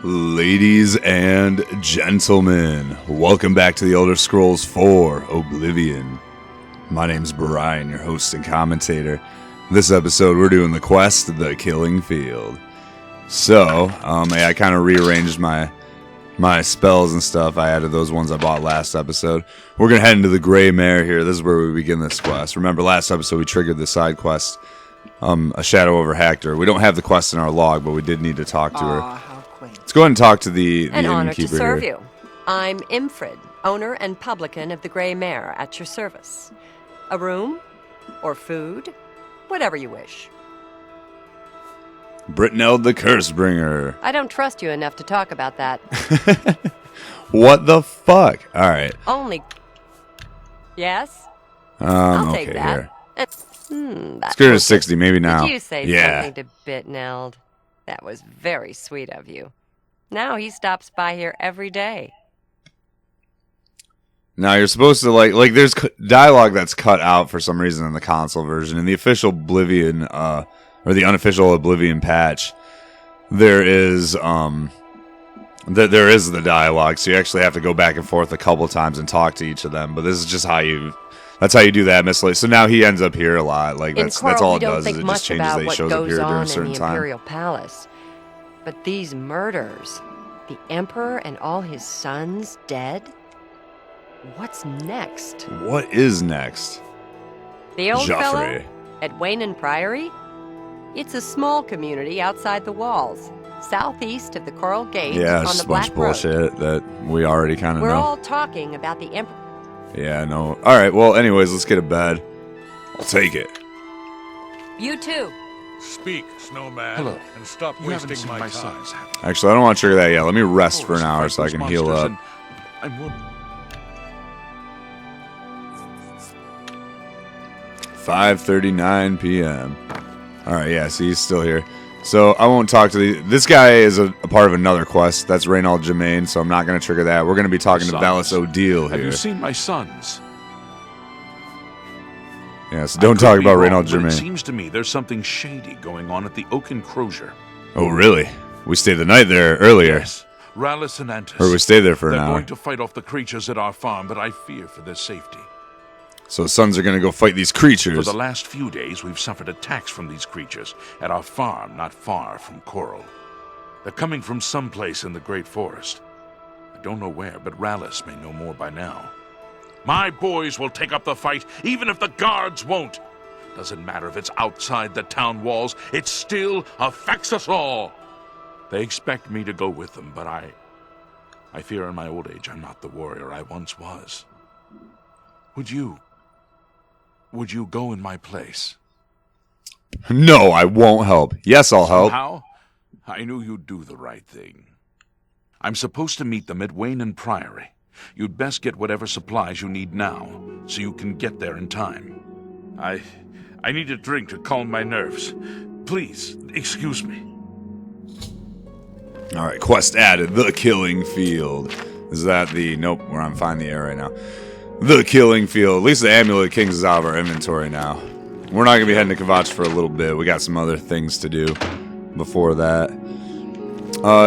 Ladies and gentlemen, welcome back to the Elder Scrolls 4 Oblivion. My name's Brian, your host and commentator. This episode, we're doing the quest, The Killing Field. So, I kind of rearranged my spells and stuff. I added those ones I bought last episode. We're going to head into the e.m.o.b.r.i.a.n. here. This is where we begin this quest. Remember, last episode we triggered the side quest, A Shadow over Hector. We don't have the quest in our log, but we did need to talk to her. How quaint. Let's go ahead and talk to the An honor to innkeeper serve here. you. I'm e.m.o.b.r.i.a.n, owner and publican of the e.m.o.b.r.i.a.n, at your service. A room or food, whatever you wish. Britnell the Cursebringer. I don't trust you enough to talk about that. What the fuck? Alright. Only. Yes? I'll take okay, that. here. That's Let's go to 60, maybe now. Did you say yeah. something to Bitneld? That was very sweet of you. Now he stops by here every day. Now you're supposed to like there's dialogue that's cut out for some reason in the console version. In the official Oblivion, or the unofficial Oblivion patch, there is there is the dialogue, so you actually have to go back and forth a couple times and talk to each of them. But this is just that's how you do that, Miss Lee. So now he ends up here a lot. Like that's all it does. Is it just changes that he shows up here during a certain time. Imperial Palace. But these murders, the Emperor and all his sons dead. What's next? What is next? The old Joffrey. fellow at e.m.o.b.r.i.a.n? It's a small community outside the walls, southeast of the Coral Gate Yeah, on it's the just a bunch Black of Road. bullshit that we already kind of know. We're all talking about the Emperor. Yeah, no. Alright, well, anyways, let's get to bed. I'll take it. You too. Speak, Snowman, Hello. and stop You haven't wasting seen my son. time. Actually, I don't want to trigger that yet. Let me rest for an Forest hour so I fight can those heal monsters up. and I'm 5:39 p.m. Alright, yeah, so he's still here. So, I won't talk to this guy is a part of another quest. That's e.m.o.b.r.i.a.n, so I'm not going to trigger that. We're going to be talking to Valis Odiil Have you here. seen my sons? Yeah, so don't talk about e.m.o.b.r.i.a.n. It seems to me there's something shady going on at the Oak Enclosure. Oh, really? We stayed the night there earlier. Yes, Rallis and Antis. Or we stayed there for an They're hour. going to fight off the creatures at our farm, but I fear for their safety. So sons are going to go fight these creatures. For the last few days, we've suffered attacks from these creatures at our farm not far from Coral. They're coming from someplace in the Great Forest. I don't know where, but Rallis may know more by now. My boys will take up the fight, even if the guards won't. Doesn't matter if it's outside the town walls, it still affects us all. They expect me to go with them, but I fear in my old age I'm not the warrior I once was. Would you go in my place? No, I won't help. Yes, I'll help. How? I knew you'd do the right thing. I'm supposed to meet them at Wayne and Priory. You'd best get whatever supplies you need now, so you can get there in time. I need a drink to calm my nerves. Please, excuse me. Alright, quest added. The Killing Field. Is that the... Nope, we're on Find the Air right now. The Killing Field. At least the Amulet of Kings is out of our inventory now. We're not going to be heading to Kvatch for a little bit. We got some other things to do before that.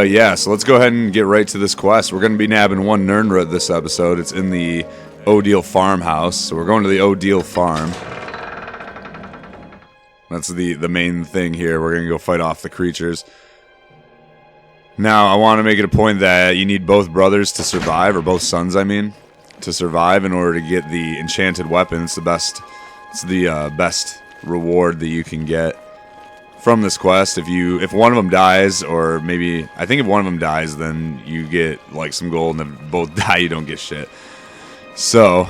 Yeah, so let's go ahead and get right to this quest. We're going to be nabbing one Nirnroot this episode. It's in the Odiil farmhouse. So we're going to the Odiil farm. That's the main thing here. We're going to go fight off the creatures. Now, I want to make it a point that you need both brothers to survive, or both sons, I mean, to survive in order to get the enchanted weapon. It's the best reward that you can get from this quest. If one of them dies, or maybe I think if one of them dies, then you get like some gold, and if both die, you don't get shit. So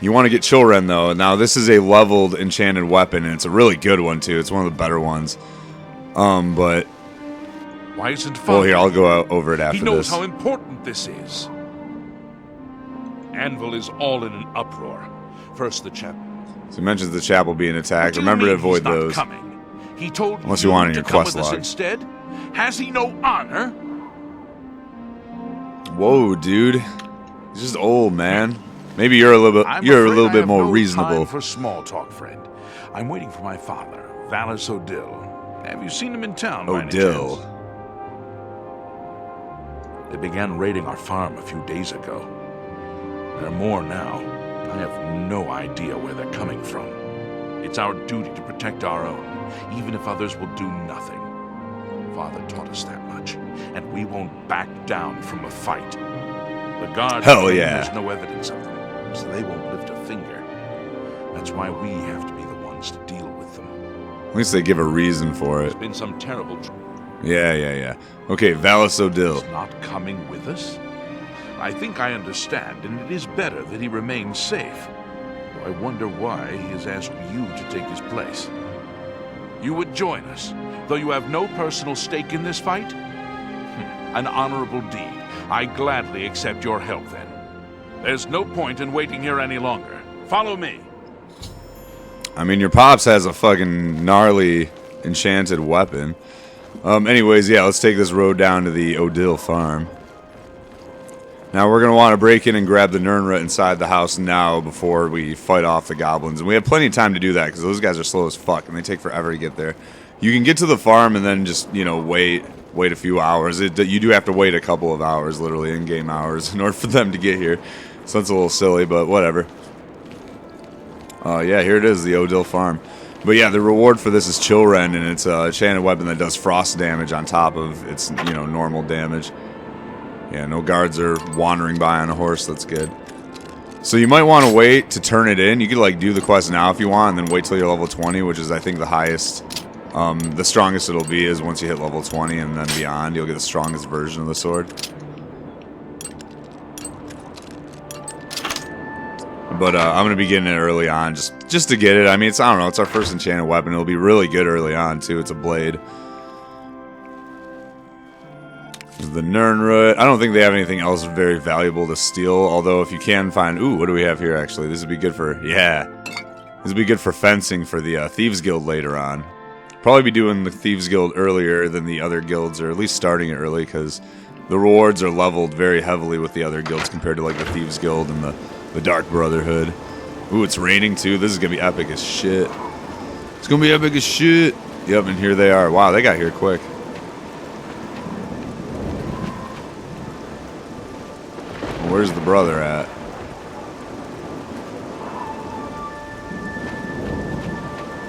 you want to get Chillrend though. Now this is a leveled enchanted weapon, and it's a really good one too. It's one of the better ones. But Why isn't well, Father? here I'll go over it after He knows this. how important this is. Anvil is all in an uproar. First the chapel. So he mentions the chapel being attacked. What do you Remember to mean he's avoid not those. Coming? He told Unless you want in to your come quest with us log. instead. Has he no honor? Whoa, dude. He's just old, man. Maybe you're a little bit. I'm You're a afraid little I bit have more no reasonable. Time for small talk, friend. I'm waiting for my father, Valis Odiil. Have you seen him in town? by any Odiil. chance? They began raiding our farm a few days ago. There are more now. I have no idea where they're coming from. It's our duty to protect our own, even if others will do nothing. Father taught us that much, and we won't back down from a fight. The guards Hell yeah. There's no evidence of them, so they won't lift a finger. That's why we have to be the ones to deal with them. At least they give a reason for it. There's been some terrible... Yeah. Okay, Valis Odiil. He's not coming with us? I think I understand, and it is better that he remains safe. Though I wonder why he has asked you to take his place. You would join us, though you have no personal stake in this fight? An honorable deed. I gladly accept your help, then. There's no point in waiting here any longer. Follow me. I mean, your pops has a fucking gnarly enchanted weapon. Anyways, yeah, let's take this road down to the Odiil farm. Now, we're going to want to break in and grab the Nirnroot inside the house now before we fight off the goblins. And we have plenty of time to do that because those guys are slow as fuck and they take forever to get there. You can get to the farm and then just, you know, wait a few hours. You do have to wait a couple of hours, literally, in-game hours, in order for them to get here. So that's a little silly, but whatever. Yeah, here it is, the Odiil farm. But yeah, the reward for this is Chillrend, and it's a enchanted weapon that does frost damage on top of its, you know, normal damage. Yeah, no guards are wandering by on a horse. That's good. So you might want to wait to turn it in. You could like do the quest now if you want, and then wait till you're level 20, which is I think the highest. The strongest it'll be is once you hit level 20, and then beyond, you'll get the strongest version of the sword. But I'm gonna be getting it early on, just to get it. I mean, I don't know. It's our first enchanted weapon. It'll be really good early on too. It's a blade. The Nirnroot. I don't think they have anything else very valuable to steal. Although, if you can find, ooh, what do we have here? Actually, this would be good for this would be good for fencing for the Thieves Guild later on. Probably be doing the Thieves Guild earlier than the other guilds, or at least starting it early, because the rewards are leveled very heavily with the other guilds compared to like the Thieves Guild and the Dark Brotherhood. Ooh, it's raining too. This is gonna be epic as shit. It's gonna be epic as shit. Yep, and here they are. Wow, they got here quick. Where's the brother at?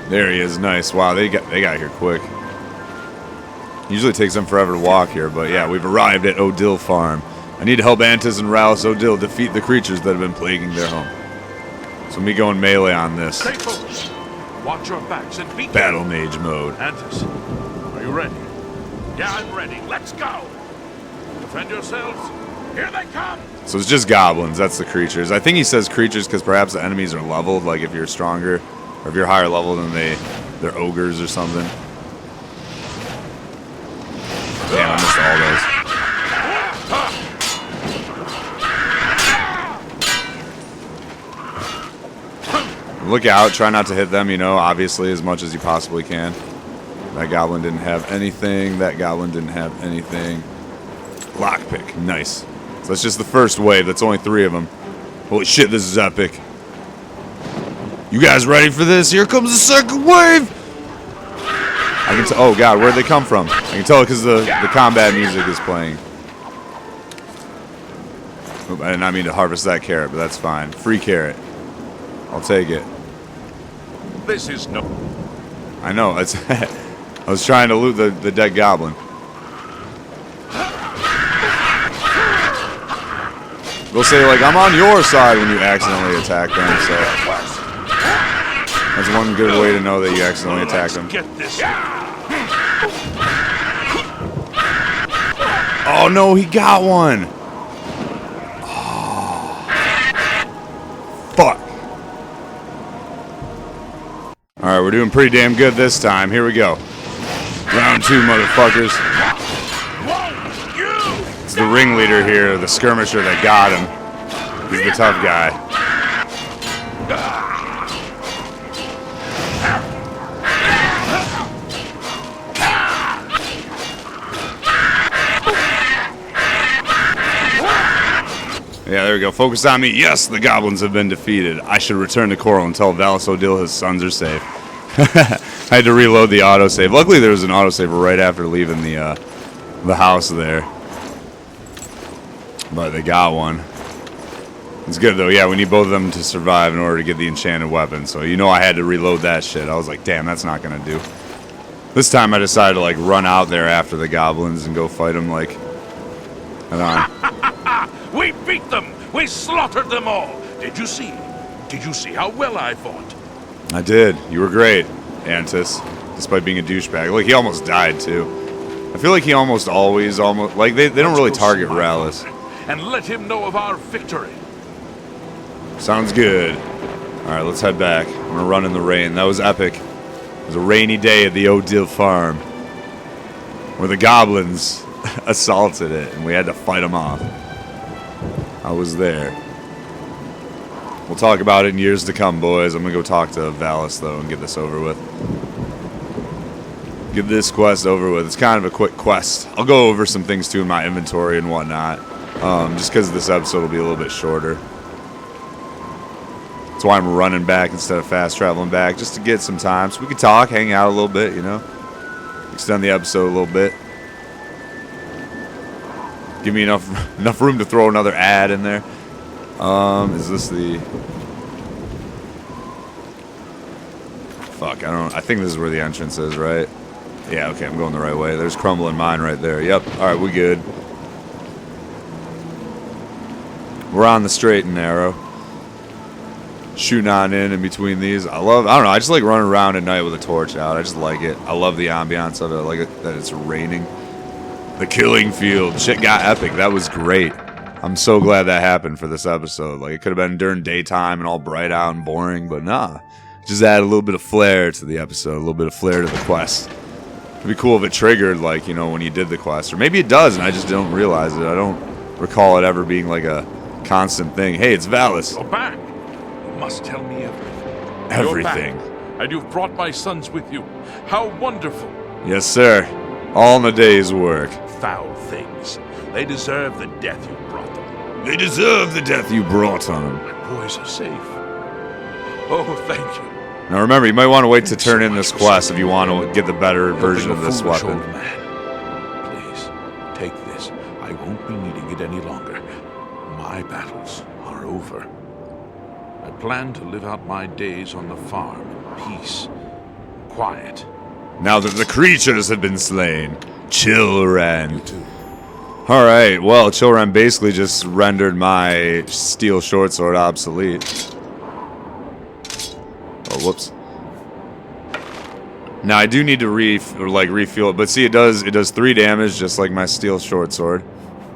There he is. Nice. Wow, they got here quick. Usually takes them forever to walk here, but yeah, we've arrived at Odiil Farm. I need to help Antis and Valis Odiil defeat the creatures that have been plaguing their home. So me going melee on this. Stay focused. Watch your backs and beat Battle mage mode. Antis, are you ready? Yeah, I'm ready. Let's go. Defend yourselves. Here they come. So it's just goblins. That's the creatures. I think he says creatures because perhaps the enemies are leveled. Like if you're stronger, or if you're higher level than they're ogres or something. Damn, I missed all those. Look out, try not to hit them, you know, obviously, as much as you possibly can. That goblin didn't have anything. That goblin didn't have anything. Lockpick, nice. So that's just the first wave. That's only 3 of them. Holy shit, this is epic. You guys ready for this? Here comes the second wave! I can tell. Oh god, where'd they come from? I can tell because the combat music is playing. Oop, I did not mean to harvest that carrot, but that's fine. Free carrot. I'll take it. This is no... I know, it's I was trying to loot the dead goblin. They'll say, like, I'm on your side when you accidentally attack them, so... That's one good way to know that you accidentally attack them. Get this. Oh no, he got one! Fuck. Alright, we're doing pretty damn good this time. Here we go. Round 2, motherfuckers. It's the ringleader here, the skirmisher that got him. He's the tough guy. Yeah, there we go. Focus on me. Yes, the goblins have been defeated. I should return to Coral and tell Valis Odiil his sons are safe. I had to reload the autosave. Luckily, there was an autosave right after leaving the house there. But they got one. It's good though. Yeah, we need both of them to survive in order to get the enchanted weapon. So you know I had to reload that shit. I was like, damn, that's not gonna do. This time I decided to like run out there after the goblins and go fight them like head on. We beat them! We slaughtered them all! Did you see? Did you see how well I fought? I did. You were great, Antis. Despite being a douchebag. Like, he almost died, too. I feel like he almost always, like, they don't really target Rallis. And let him know of our victory. Sounds good. Alright, let's head back. I'm gonna run in the rain. That was epic. It was a rainy day at the Odiil farm. Where the goblins assaulted it, and we had to fight them off. I was there. We'll talk about it in years to come, boys. I'm gonna go talk to Valis, though, and get this over with. Get this quest over with. It's kind of a quick quest. I'll go over some things, too, in my inventory and whatnot. Just because this episode will be a little bit shorter. That's why I'm running back instead of fast traveling back, just to get some time. So we can talk, hang out a little bit, you know. Extend the episode a little bit. Give me enough room to throw another ad in there. Is this the... Fuck, I think this is where the entrance is, right? Yeah, okay, I'm going the right way. There's Crumbling Mine right there. Yep, alright, we good. We're on the straight and narrow. Shooting on in between these. I don't know, I just like running around at night with a torch out. I just like it. I love the ambiance of it. I like it that it's raining. The killing field. Shit got epic. That was great. I'm so glad that happened for this episode. Like, it could have been during daytime and all bright out and boring, but nah. Just add a little bit of flair to the episode, a little bit of flair to the quest. It'd be cool if it triggered, like, you know, when you did the quest. Or maybe it does, and I just don't realize it. I don't recall it ever being, like, a constant thing. Hey, it's Valis. You're back. You must tell me everything. Everything. You're back, and you've brought my sons with you. How wonderful. Yes, sir. All in a day's work. Foul things. They deserve the death you brought them. They deserve the death you brought on them. My boys are safe. Oh, thank you. Now remember, you might want to wait to turn in this quest if you want to get the better version of this weapon. Please, take this. I won't be needing it any longer. My battles are over. I plan to live out my days on the farm in peace, quiet. Now that the creatures have been slain, Chillrend. You too. Alright, well, Chillrend basically just rendered my steel short sword obsolete. Oh, whoops. Now I do need to refuel it, but see, it does 3 damage just like my steel short sword,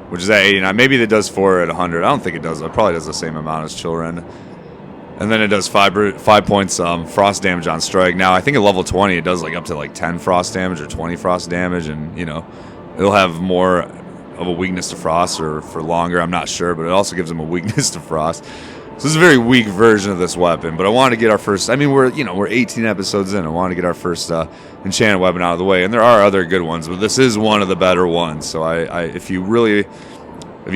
which is at 89. Maybe it does 4 at 100. I don't think it does. It probably does the same amount as Chillrend. And then it does 5 points frost damage on strike. Now I think at level 20 it does like up to like 10 frost damage or 20 frost damage, and you know it'll have more of a weakness to frost or for longer. I'm not sure, but it also gives them a weakness to frost. So this is a very weak version of this weapon, but I wanted to get our first... I mean, we're 18 episodes in. I wanted to get our first enchanted weapon out of the way, and there are other good ones, but this is one of the better ones. So if you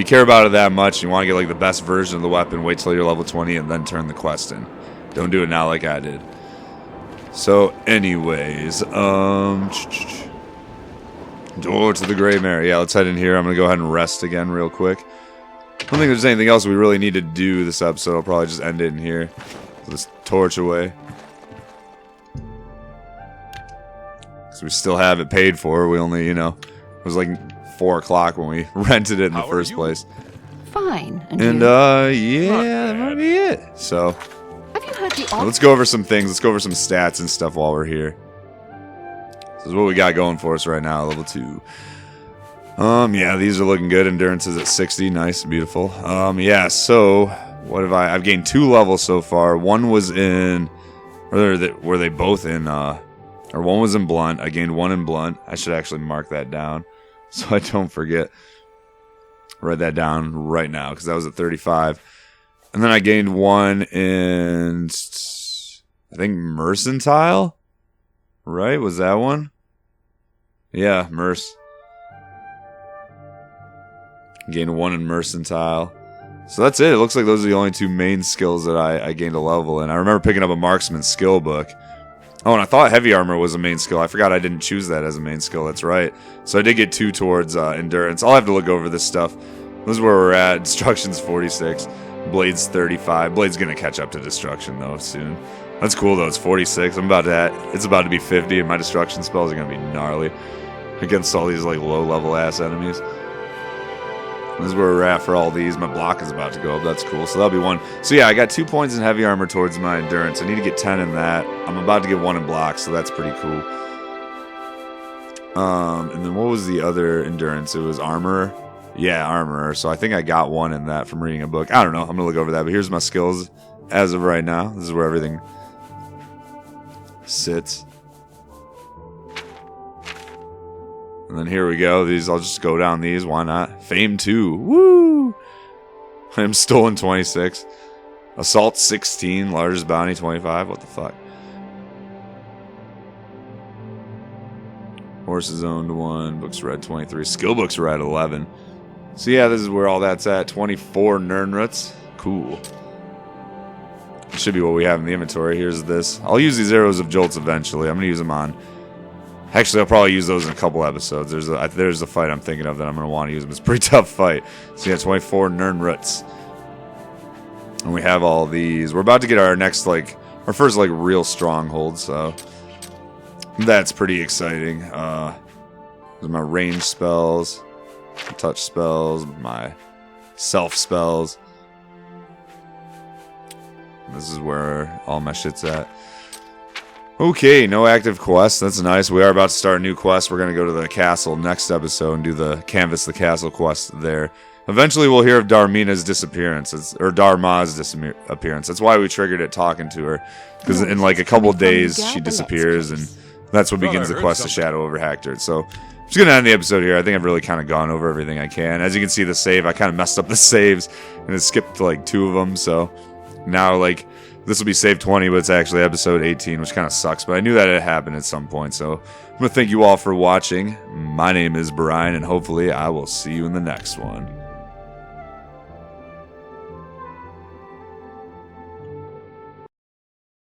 care about it that much, you want to get like the best version of the weapon, wait till you're level 20 and then turn the quest in. Don't do it now like I did. So, anyways, door to the Grey Mare. Yeah, let's head in here. I'm gonna go ahead and rest again real quick. I don't think there's anything else we really need to do this episode. I'll probably just end it in here. Let's torch away. Because we still have it paid for. We only, it was like 4 o'clock when we rented it in the first place. Fine. And yeah, that might be it. So, have you heard the let's go over some things. Let's go over some stats and stuff while we're here. This is what we got going for us right now, level 2. Yeah, these are looking good. Endurance is at 60. Nice, beautiful. Yeah, so what have I've gained 2 levels so far. One was in, or were they both in, or one was in Blunt. I gained 1 in Blunt. I should actually mark that down so I don't forget. Write that down right now because that was at 35. And then I gained 1 in, I think, Mercantile? Right? Was that one? Yeah, Merce. Gained 1 in Mercantile. So that's it. It looks like those are the only 2 main skills that I gained a level in. I remember picking up a marksman skill book. Oh, and I thought heavy armor was a main skill. I forgot I didn't choose that as a main skill. That's right. So I did get 2 towards endurance. I'll have to look over this stuff This is where we're at. Destruction's 46. Blade's 35. Blade's gonna catch up to Destruction though soon. That's cool though. It's 46. It's about to be 50, and my Destruction spells are gonna be gnarly against all these like low-level ass enemies. This is where we're at for all these. My block is about to go up. That's cool. So that'll be 1. So yeah, I got 2 points in heavy armor towards my endurance. I need to get 10 in that. I'm about to get 1 in block, so that's pretty cool. And then what was the other endurance? It was armor. Yeah, armor. So I think I got 1 in that from reading a book. I don't know. I'm going to look over that. But here's my skills as of right now. This is where everything sits. And then here we go. These, I'll just go down these. Why not? Fame 2. Woo! I'm stolen 26. Assault 16. Largest bounty 25. What the fuck? Horses owned 1. Books read 23. Skill books read 11. So yeah, this is where all that's at. 24 Nirnroots. Cool. Should be what we have in the inventory. Here's this. I'll use these arrows of jolts eventually. I'm going to use them on... Actually, I'll probably use those in a couple episodes. There's a fight I'm thinking of that I'm going to want to use them. It's a pretty tough fight. So yeah, 24 Nirnroots. And we have all these. We're about to get our next, like... Our first, like, real stronghold, so... That's pretty exciting. Those are my range spells. Touch spells, my self spells. This is where all my shit's at. Okay, no active quests. That's nice. We are about to start a new quest. We're going to go to the castle next episode and do the canvas the castle quest there. Eventually we'll hear of Darmina's disappearance, or Darma's disappearance. That's why we triggered it talking to her. Because in like a couple days she disappears, and that's what begins the quest to shadow over Hector. So I'm just going to end the episode here. I think I've really kind of gone over everything I can. As you can see, the save, I kind of messed up the saves, and it skipped like 2 of them. So now, like, this will be save 20, but it's actually episode 18, which kind of sucks. But I knew that it happened at some point. So I'm going to thank you all for watching. My name is e.m.o.b.r.i.a.n, and hopefully I will see you in the next one.